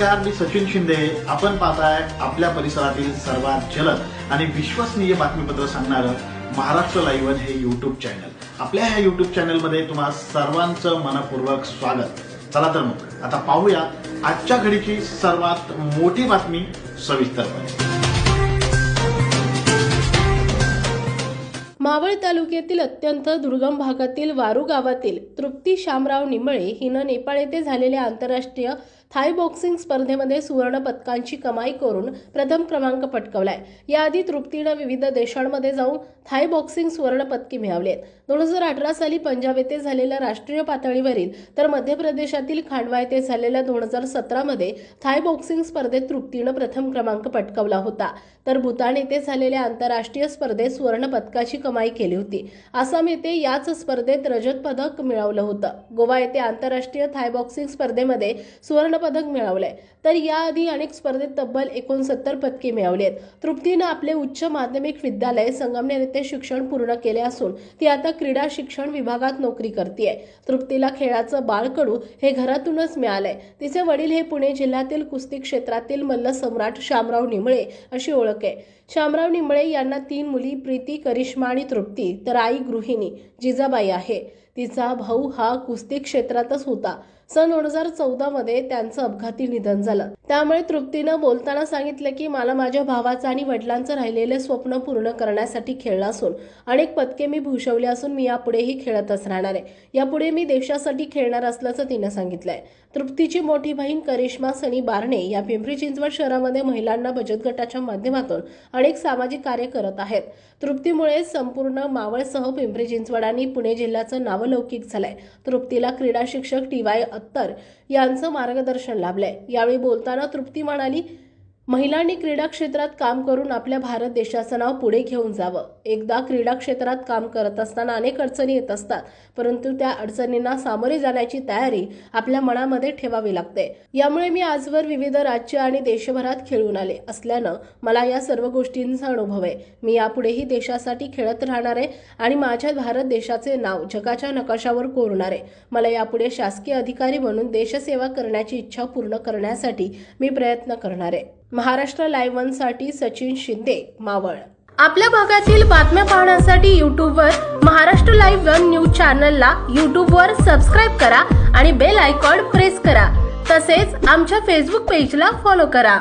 नमस्कार, मी सचिन शिंदे. आपण पाहताय आपल्या परिसरातील सर्वात जलद आणि विश्वसनीय बातमीपत्र सांगणारं महाराष्ट्र लाईव्ह हे युट्यूब चॅनल. आपल्या ह्या युट्यूब चॅनलमध्ये तुम्हा सर्वांचं मनपूर्वक स्वागत. चला तर मग आता पाहूया आजच्या घडीची सर्वात मोठी बातमी सविस्तरपणे. मावळ तालुक्यातील अत्यंत दुर्गम भागातील वारू गावातील तृप्ती शामराव निमळे हिनं नेपाळ येथे झालेल्या आंतरराष्ट्रीय थाय बॉक्सिंग स्पर्धेमध्ये सुवर्ण पदकांची कमाई करून प्रथम क्रमांक पटकावलाय. याआधी तृप्तीनं विविध देशांमध्ये जाऊन थाय बॉक्सिंग सुवर्ण पदके मिळवलेत. 2018 साली पंजाब येथे झालेल्या राष्ट्रीय पातळीवरील तर मध्य प्रदेशातील खांडवा येथे झालेल्या 2017 मध्ये थाय बॉक्सिंग स्पर्धेत तृप्तीनं प्रथम क्रमांक पटकावला होता. तर भूतान येथे झालेल्या आंतरराष्ट्रीय स्पर्धेत सुवर्ण पदकाची कमाई केली होती. आसाम येथे याच स्पर्धेत रजत पदक मिळवलं होतं. गोवा येथे आंतरराष्ट्रीय थाय बॉक्सिंग स्पर्धेमध्ये सुवर्ण पदक मिळवलंय. तर याआधी अनेक स्पर्धेत तब्बल 69 पदके मिळवलीत. तृप्तीनं आपले उच्च माध्यमिक विद्यालय संगमनेर येथे शिक्षण पूर्ण केले असून ती आता क्रीडा शिक्षण विभागात नोकरी करतेय. तृप्तीला खेळाचं बाळकडू हे घरातूनच मिळालंय. तिचे वडील हे पुणे जिल्ह्यातील कुस्ती क्षेत्रातील मल्लसम्राट शामराव निमळे अशी ओळख आहे. शामराव निमळे यांना 3 मुली प्रीती, करिश्मा आणि तृप्ती, तर आई गृहिणी जिजाबाई आहे. तिचा भाऊ हा कुस्ती क्षेत्रातच होता. सन 2014 मध्ये त्यांचं अपघाती निधन झालं. त्यामुळे तृप्तीनं बोलताना सांगितलं की मला माझ्या भावाचं आणि वडिलांचं राहिलेले स्वप्न पूर्ण करण्यासाठी खेळलं असून अनेक पदके मी भूषवली असून मी यापुढेही खेळतच राहणार आहे. यापुढे मी देशासाठी खेळणार असल्याचं तिनं सांगितलंय. तृप्तीची मोठी बहीण करिश्मा सनी बारणे या पिंपरी चिंचवड शहरामध्ये महिलांना बचत गटाच्या माध्यमातून अनेक सामाजिक कार्य करत आहेत. तृप्तीमुळे संपूर्ण मावळसह पिंपरी चिंचवड आणि पुणे जिल्ह्याचं नावलौकिक झालंय. तृप्तीला क्रीडा शिक्षक TY अत्तर यांचं मार्गदर्शन लाभलंय. यावेळी बोलताना तृप्ती म्हणाली, महिलांनी क्रीडा क्षेत्रात काम करून आपल्या भारत देशाचं नाव पुढे घेऊन जावं. एकदा क्रीडा क्षेत्रात काम करत असताना अनेक अडचणी येत असतात, परंतु त्या अडचणींना सामोरे जाण्याची तयारी आपल्या मनामध्ये ठेवावी लागते. यामुळे मी आजवर विविध राज्य आणि देशभरात खेळून आले असल्यानं मला या सर्व गोष्टींचा अनुभव आहे. मी यापुढेही देशासाठी खेळत राहणार आहे आणि माझ्या भारत देशाचे नाव जगाच्या नकाशावर कोरणार आहे. मला यापुढे शासकीय अधिकारी म्हणून देशसेवा करण्याची इच्छा पूर्ण करण्यासाठी मी प्रयत्न करणार आहे. महाराष्ट्र लाईव्ह 1 साठी सचिन शिंदे, मावळ. आपल्या भागातील बातम्या पाहण्यासाठी यूट्यूबवर महाराष्ट्र लाईव्ह 1 न्यूज चॅनलला यूट्यूबवर सबस्क्राईब करा आणि बेल आयकॉन प्रेस करा. तसेच आमच्या फेसबुक पेजला फॉलो करा.